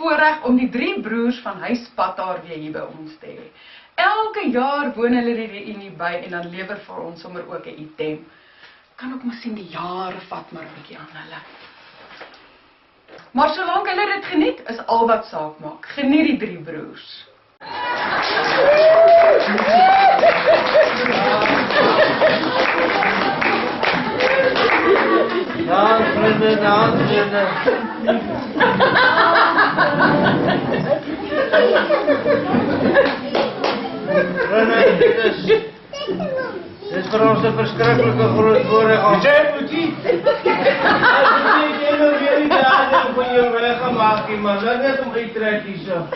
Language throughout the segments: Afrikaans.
voorreg om die 3 broers van Huis Pattaar weer hier by ons te hê. Elke jaar woon hulle die reunie by en dan lewer vir ons sommer ook 'n item. Kan ook maar sien die jare vat maar 'n bietjie aan hulle. Maar solank hulle dit geniet, is al wat saak maak. Geniet die 3 broers. Dans vrienden, dans vrienden. Vrienden, dit is voor ons een verschrikkelijke groot voorrecht. Wat zei Boetie? Ik heb weer die dagen van je weggemaakt, maar dat net om geen trekjes zo.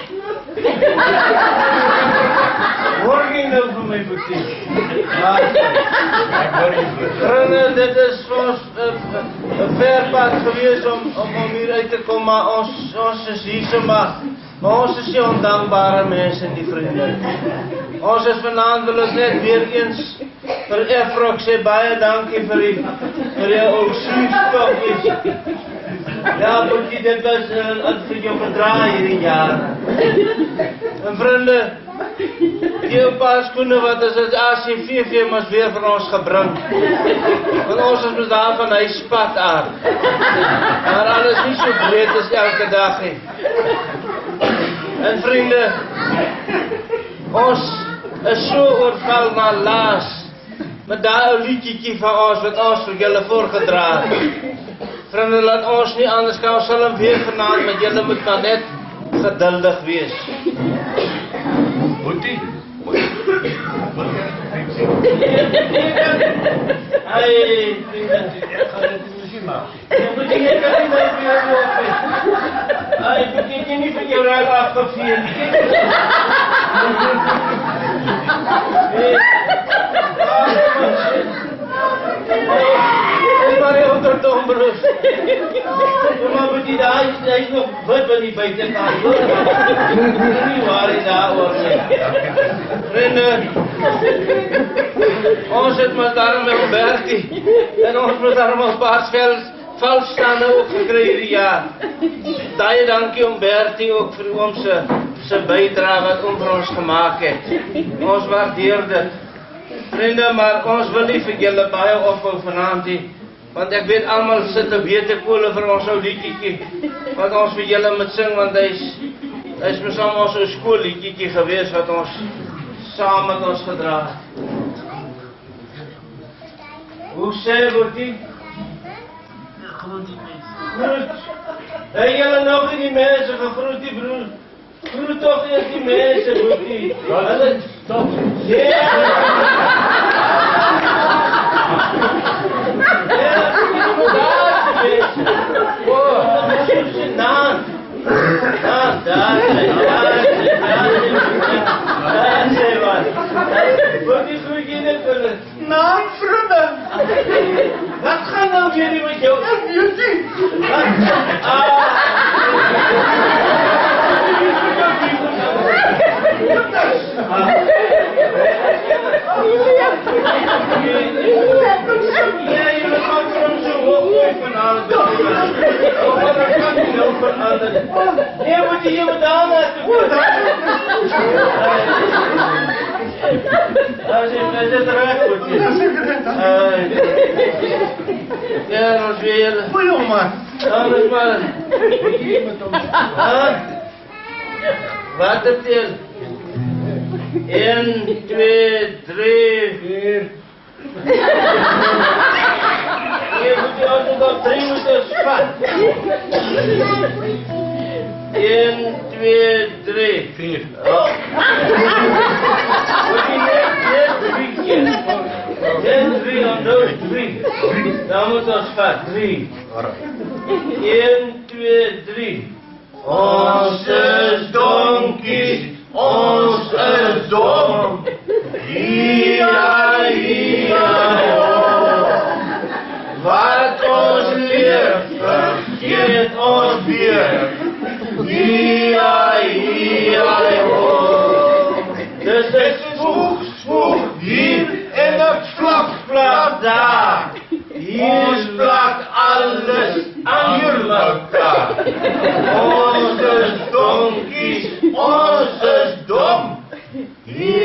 Hoor ging nou van mij Boetie? Vrienden, dit is voor ons een ver pad geweest om hier uit te komen, maar ons is hier zo maar ons is die ondankbare mensen, die vrienden. Ons is vanavond wil ek net weer eens vir Efrok sê baie dankie vir die ou suurstokkies. Ja, Boetie, dit was vir jou gedraai hierdie jare. En vrienden, die paar skoene wat is het ACVV mas weer vir ons gebring. Want ons is daar van hy spat aan. Maar alles nie so breed as elke dag nie. En vrienden, ons is so oorval na laas. Met daar ou liedjie van ons wat ons vir julle voorgedra het. Vrienden, laat ons nie anders kan, ons sal hem weer vanaand, maar julle moet maar net geduldig wees. Boetie. Hey, vrienden, ek gaan dit in muziek maak. Boetie, jy kan nie my weer loop nie. Hey, Boetie, jy nie vir jou rug afgeveel nie. Hey, maar hy onderdom, broers. Maar Boetie, hy is nog wit van die buitenkant, hoor. Nie waar hy daar oor nie. Vrienden, ons het maar daarom met Bertie en ons moet daarom ons paasvelstande ook gekry hierdie jaar. Baie dankie om Bertie ook vir oom se bydrae wat oom vir ons gemaak het. Ons waardeer dit. Vriende, maar ons wil nie vir julle baie ophou vanaand nie, want ek weet almal sit op wete kole vir ons ou liedjie wat ons vir julle moet sing, want hy is mos al ons ou skoolliedjie gewees wat ons saam met ons gedra het. Hoe sê Boetie? Groet die mense. Groet. Hey, julle nog nie die mense gegroet die broer. Groet toch eers die mense, Boetie. Hulle stop. Ja, Naam, vrienden. wat gaan nou weer nie met jou? Ek weet nie. Ja, julle gaan vir hom so hoog gooi vanavond. Maar dat kan nie nou verander. Nee, moet jy moet daar naartoe. Is dit reg, Boetie? Ja, ons weer. Goeie man. Alles maar. Wat het jy? 1, 2, 3, 4. Je moet je altijd op 3 moeten spat. 1, 2, 3, 4. Oh. Moet je net 3 keer. Net 3 of no 3. Dan moet ons spat. 3. 1, 2, 3. Ons is donkies. Ons is dom. Ia, wat ons leer, vergeet ons weer. Ia, dus ek spoeg hier en ek vlak daar. Hier plak alles aan mekaar. Ons is dom. Hier